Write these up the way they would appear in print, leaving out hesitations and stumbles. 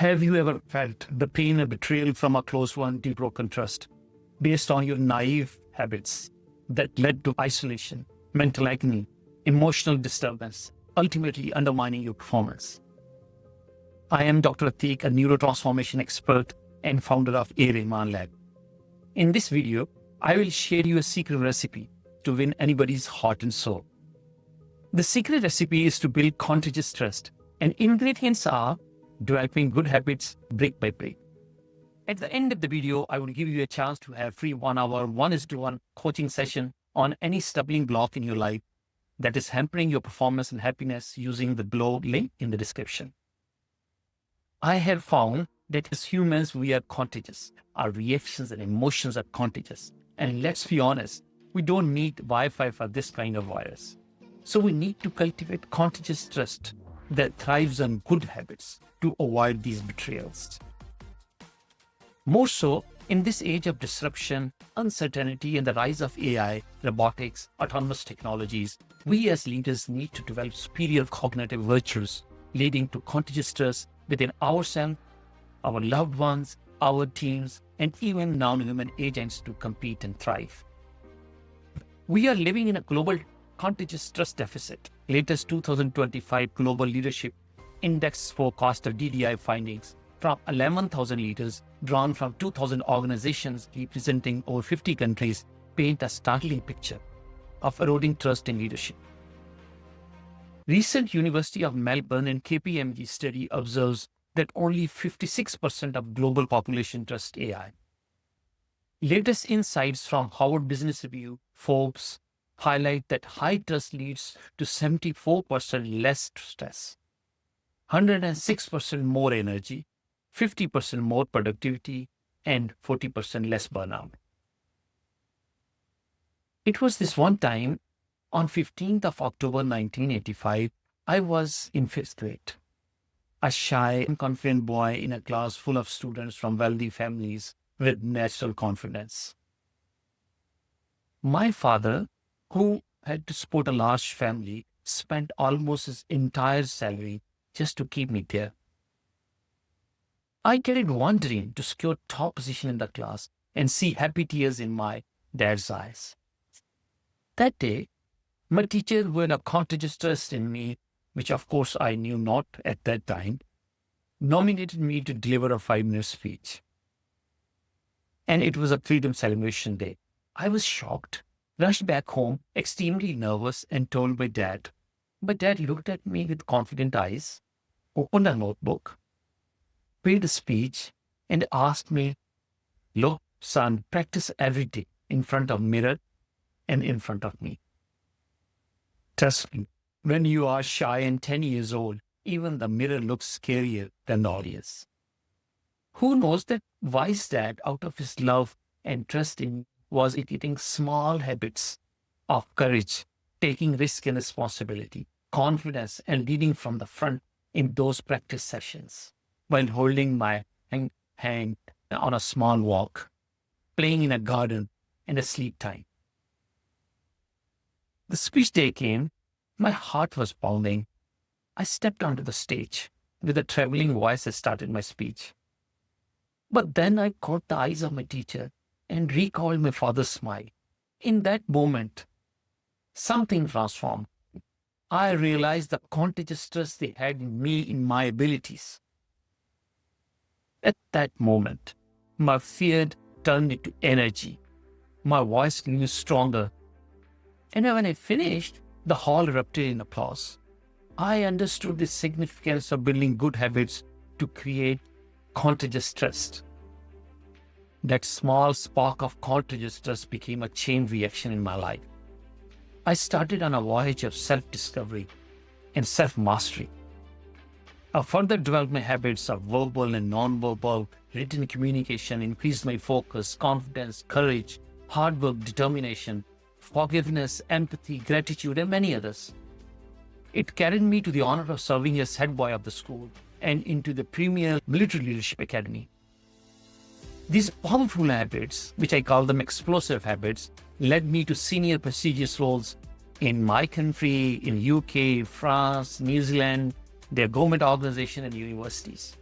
Have you ever felt the pain of betrayal from a close one, deep broken trust, based on your naive habits that led to isolation, mental agony, emotional disturbance, ultimately undermining your performance? I am Dr. Attiq, a neurotransformation expert and founder of ARehman Lab. In this video, I will share you a secret recipe to win anybody's heart and soul. The secret recipe is to build contagious trust, and ingredients are developing good habits brick by brick. At the end of the video, I will give you a chance to have free 1 hour, 1:1 coaching session on any stumbling block in your life that is hampering your performance and happiness using the below link in the description. I have found that as humans, we are contagious. Our reactions and emotions are contagious. And let's be honest, we don't need Wi-Fi for this kind of virus. So we need to cultivate contagious trust that thrives on good habits to avoid these betrayals. More so, in this age of disruption, uncertainty, and the rise of AI, robotics, autonomous technologies, we as leaders need to develop superior cognitive virtues leading to contagious trust within ourselves, our loved ones, our teams, and even non-human agents to compete and thrive. We are living in a global contagious trust deficit. Latest 2025 Global Leadership Index forecast of DDI findings from 11,000 leaders drawn from 2,000 organizations representing over 50 countries paint a startling picture of eroding trust in leadership. Recent University of Melbourne and KPMG study observes that only 56% of global population trust AI. Latest insights from Harvard Business Review, Forbes, highlight that high trust leads to 74% less stress, 106% more energy, 50% more productivity, and 40% less burnout. It was this one time, on 15th of October 1985, I was in 5th grade. A shy and confident boy in a class full of students from wealthy families with natural confidence. My father, who had to support a large family, spent almost his entire salary just to keep me there. I carried one dream: to secure top position in the class and see happy tears in my dad's eyes. That day, my teacher, who had a contagious trust in me, which of course I knew not at that time, nominated me to deliver a 5-minute speech. And it was a freedom celebration day. I was shocked, rushed back home, extremely nervous, and told my dad. My dad looked at me with confident eyes, opened a notebook, prepared a speech, and asked me, "Look, son, practice every day in front of mirror and in front of me." Trust me, when you are shy and 10 years old, even the mirror looks scarier than the audience. Who knows that wise dad, out of his love and trust in me, was eating small habits of courage, taking risk and responsibility, confidence, and leading from the front in those practice sessions, while holding my hand on a small walk, playing in a garden, and a sleep time. The speech day came. My heart was pounding. I stepped onto the stage. With a trembling voice, I started my speech. But then I caught the eyes of my teacher and recalled my father's smile. In that moment, something transformed. I realized the contagious trust they had in me, in my abilities. At that moment, my fear turned into energy. My voice grew stronger. And when I finished, the hall erupted in applause. I understood the significance of building good habits to create contagious trust. That small spark of contagious trust became a chain reaction in my life. I started on a voyage of self-discovery and self-mastery. I further developed my habits of verbal and non-verbal written communication, increased my focus, confidence, courage, hard work, determination, forgiveness, empathy, gratitude, and many others. It carried me to the honor of serving as head boy of the school and into the premier military leadership academy. These powerful habits, which I call them explosive habits, led me to senior prestigious roles in my country, in UK, France, New Zealand, their government organization and universities.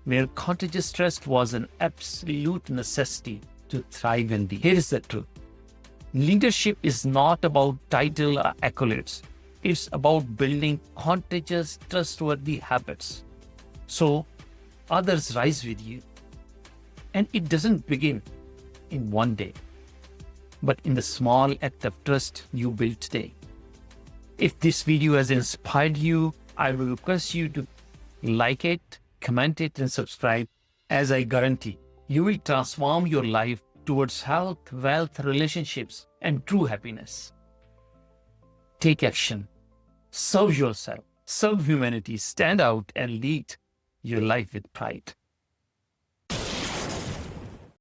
where contagious trust was an absolute necessity to thrive in the. Here is the truth. Leadership is not about title or accolades. It's about building contagious, trustworthy habits. So others rise with you. And it doesn't begin in one day, but in the small act of trust you build today. If this video has inspired you, I will request you to like it, comment it, and subscribe, as I guarantee you will transform your life towards health, wealth, relationships, and true happiness. Take action. Serve yourself. Serve humanity. Stand out and lead your life with pride.